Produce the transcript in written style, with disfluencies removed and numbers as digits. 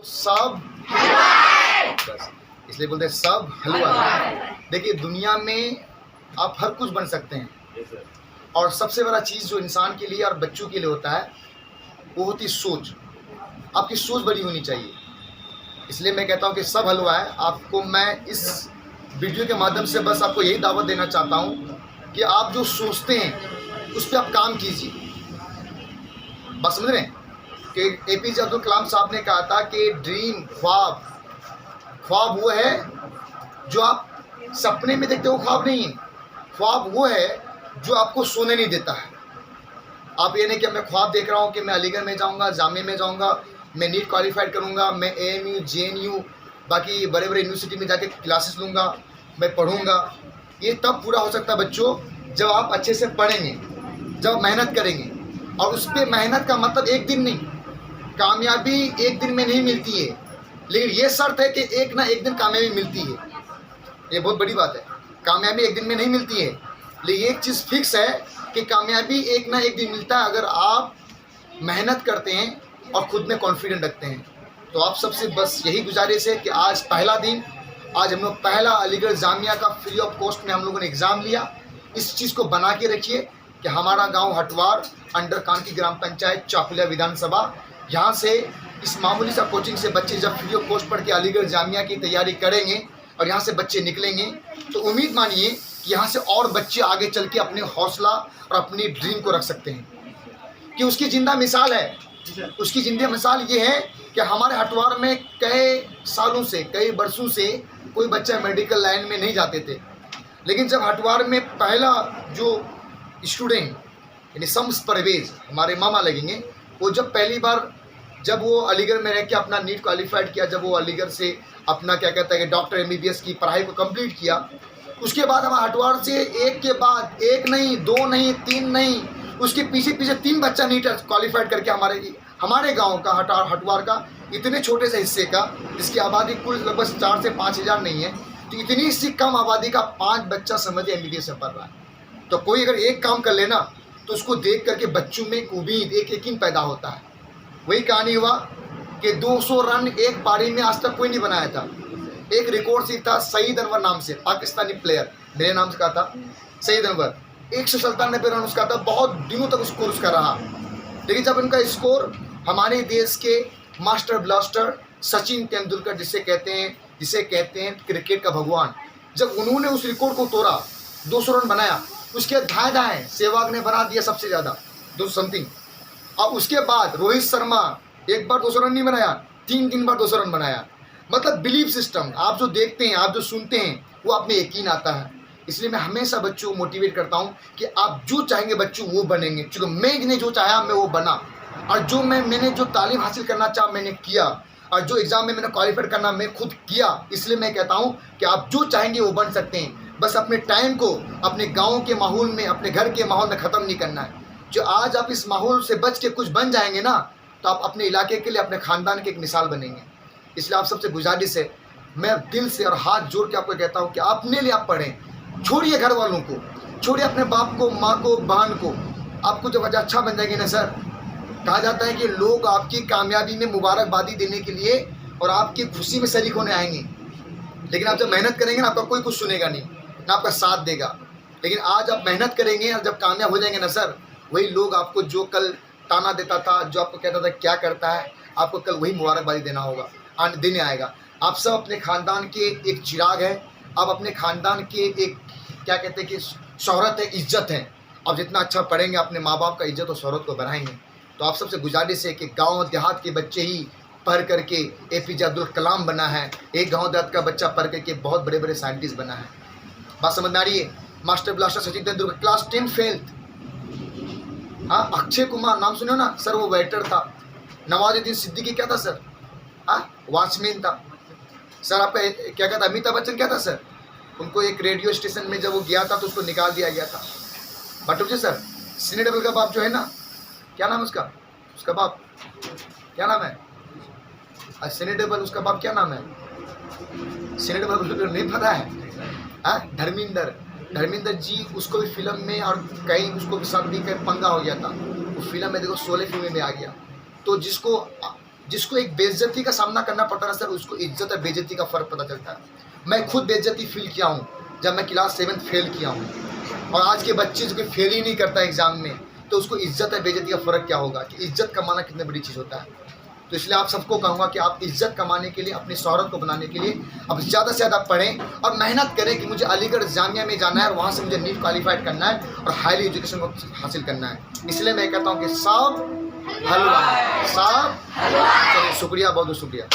सब बस इसलिए बोलते हैं सब हलवा। देखिए दुनिया में आप हर कुछ बन सकते हैं और सबसे बड़ा चीज़ जो इंसान के लिए और बच्चों के लिए होता है वो होती है सोच। आपकी सोच बड़ी होनी चाहिए। इसलिए मैं कहता हूँ कि सब हलवा है। आपको मैं इस वीडियो के माध्यम से बस आपको यही दावत देना चाहता हूँ कि आप जो सोचते हैं उस पर आप काम कीजिए। बस समझ रहे हैं कि APJ अब्दुल कलाम साहब ने कहा था कि ड्रीम ख्वाब वो है जो आप सपने में देखते हो, ख्वाब नहीं है। ख्वाब वो है जो आपको सोने नहीं देता है। आप ये नहीं कि मैं ख्वाब देख रहा हूँ कि मैं अलीगढ़ में जाऊँगा, जामिया में जाऊँगा, मैं नीट क्वालिफाइड करूँगा, मैं AMU JNU बाकी बड़े बड़े यूनिवर्सिटी में जाके क्लासेस लूँगा, मैं पढ़ूँगा। ये तब पूरा हो सकता है बच्चों जब आप अच्छे से पढ़ेंगे, जब आप मेहनत करेंगे। और उस पर मेहनत का मतलब एक दिन नहीं, कामयाबी एक दिन में नहीं मिलती है, लेकिन ये शर्त है कि एक ना एक दिन कामयाबी मिलती है। ये बहुत बड़ी बात है। कामयाबी एक दिन में नहीं मिलती है, लेकिन एक चीज़ फिक्स है कि कामयाबी एक ना एक दिन मिलता है अगर आप मेहनत करते हैं और खुद में कॉन्फिडेंट रखते हैं। तो आप सबसे बस यही गुजारिश है कि आज पहला दिन, आज हम लोग पहला अलीगढ़ जामिया का फ्री ऑफ कॉस्ट में हम लोगों ने एग्ज़ाम लिया। इस चीज़ को बना के रखिए कि हमारा गांव हटवार अंडर कानकी ग्राम पंचायत चाकुलिया विधानसभा, यहाँ से इस मामूली सा कोचिंग से बच्चे जब फ्री ऑफ कॉस्ट पढ़ के अलीगढ़ जामिया की तैयारी करेंगे और यहाँ से बच्चे निकलेंगे तो उम्मीद मानिए कि यहाँ से और बच्चे आगे चल के अपने हौसला और अपनी ड्रीम को रख सकते हैं। कि उसकी जिंदा मिसाल है, उसकी जिंदा मिसाल ये है कि हमारे हटवार में कई सालों से, कई बरसों से कोई बच्चा मेडिकल लाइन में नहीं जाते थे, लेकिन जब हटवार में पहला जो स्टूडेंट यानी शम्स परवेज हमारे मामा लगेंगे, वो जब पहली बार जब वो अलीगढ़ में रह के अपना नीट क्वालिफाइड किया, जब वो अलीगढ़ से अपना क्या कहता है कि डॉक्टर MBBS की पढ़ाई को कंप्लीट किया, उसके बाद हमारे हटवार से एक के बाद एक नहीं, दो नहीं, तीन नहीं, उसके पीछे पीछे 3 बच्चा नीट क्वालिफाइड करके हमारे गांव का हटवार का इतने छोटे से हिस्से का, जिसकी आबादी कुल लगभग 4 से 5 हज़ार नहीं है, तो इतनी सी कम आबादी का 5 बच्चा समझे MBBS में पढ़ रहा है। तो कोई अगर एक काम कर लेना तो उसको देख करके बच्चों में एक उम्मीद, एक यकीन पैदा होता है। वही कहानी हुआ कि 200 रन एक पारी में आज तक कोई नहीं बनाया था। एक रिकॉर्ड सी था सईद अनवर नाम से, पाकिस्तानी प्लेयर, मेरे नाम से कहा था सईद अनवर, 197 रन उसका था। बहुत दिनों तक स्कोर उसका रहा, लेकिन जब उनका स्कोर हमारे देश के मास्टर ब्लास्टर सचिन तेंदुलकर जिसे कहते हैं क्रिकेट का भगवान, जब उन्होंने उस रिकॉर्ड को तोड़ा, 200 रन बनाया, उसके दाएं सहवाग ने बना दिया सबसे ज़्यादा 200 समथिंग। और उसके बाद रोहित शर्मा एक बार 200 रन नहीं बनाया, 3 बार 200 रन बनाया। मतलब बिलीव सिस्टम, आप जो देखते हैं, आप जो सुनते हैं, वो आप में यकीन आता है। इसलिए मैं हमेशा बच्चों को मोटिवेट करता हूँ कि आप जो चाहेंगे बच्चों वो बनेंगे, क्योंकि मैंने जो चाहा मैं वो बना, और जो मैंने जो तालीम हासिल करना चाहा मैंने किया, और जो एग्ज़ाम में मैंने क्वालिफाइड करना मैं खुद किया। इसलिए मैं कहता हूँ कि आप जो चाहेंगे वो बन सकते हैं। बस अपने टाइम को अपने गाँव के माहौल में, अपने घर के माहौल में ख़त्म नहीं करना है। जो आज आप इस माहौल से बच के कुछ बन जाएंगे ना, तो आप अपने इलाके के लिए, अपने ख़ानदान के एक मिसाल बनेंगे। इसलिए आप सबसे गुजारिश है, मैं दिल से और हाथ जोड़ के आपको कहता हूँ कि अपने लिए आप पढ़ें। छोड़िए घर वालों को, छोड़िए अपने बाप को, माँ को, बहन को। आपको जब अच्छा बन जाएंगे ना सर, कहा जाता है कि लोग आपकी कामयाबी में मुबारकबादी देने के लिए और आपकी खुशी में शरीक होने आएंगे, लेकिन आप जब मेहनत करेंगे ना, आपका कोई कुछ सुनेगा नहीं, ना आपका साथ देगा। लेकिन आज आप मेहनत करेंगे और जब कामयाब हो जाएंगे ना सर, वही लोग आपको जो कल ताना देता था, जो आपको कहता था क्या करता है, आपको कल वही मुबारकबादी देना होगा, देने आएगा। आप सब अपने ख़ानदान के एक चिराग हैं, आप अपने ख़ानदान के एक क्या कहते हैं कि शोहरत है, इज्जत है। आप जितना अच्छा पढ़ेंगे अपने माँ बाप का इज्जत और शोहरत को बढ़ाएंगे। तो आप सबसे गुजारिश है कि गाँव देहात के बच्चे ही पढ़ करके APJ अब्दुल कलाम बना है, एक गाँव देहात का बच्चा पढ़ करके बहुत बड़े बड़े साइंटिस्ट बना है। बात समझ में आ रही है? Master blaster Sachin Tendulkar class 10 fail. हाँ, अक्षय कुमार नाम सुने हो ना सर, वो वेटर था। नवाजुद्दीन सिद्दीकी क्या था सर? हाँ, वॉचमैन था सर। आपका क्या कहता, अमिताभ बच्चन क्या था सर? उनको एक रेडियो स्टेशन में जब वो गया था तो उसको निकाल दिया गया था। बट मुझे सर सनी देओल का बाप जो है ना, क्या नाम है उसका बाप क्या नाम है? सनी देओल, उसका बाप क्या नाम है? सनी देओल नहीं पता है? हाँ, धर्मेंद्र जी, उसको भी फिल्म में और कहीं उसको भी साथ भी कहीं पंगा हो गया था। वो फिल्म में देखो 16 फिल्म में आ गया। तो जिसको जिसको एक बेइज्जती का सामना करना पड़ता है सर, उसको इज्जत और बेइज्जती का फ़र्क पता चलता है। मैं खुद बेइज्जती फील किया हूँ जब मैं क्लास 7 फेल किया हूँ, और आज के बच्चे जो कि फेल ही नहीं करता एग्ज़ाम में, तो उसको इज्जत और बेइज्जती का फ़र्क क्या होगा कि इज्जत कमाना कितनी बड़ी चीज़ होता है। तो इसलिए आप सबको कहूँगा कि आप इज्जत कमाने के लिए, अपनी शोहरत को बनाने के लिए अब ज़्यादा से ज़्यादा पढ़ें और मेहनत करें कि मुझे अलीगढ़ जामिया में जाना है और वहाँ से मुझे नीट क्वालिफाइड करना है और हाईली एजुकेशन को हासिल करना है। इसलिए मैं कहता हूँ कि सब हलवा, सब हलवा। चलिए शुक्रिया, बहुत बहुत शुक्रिया।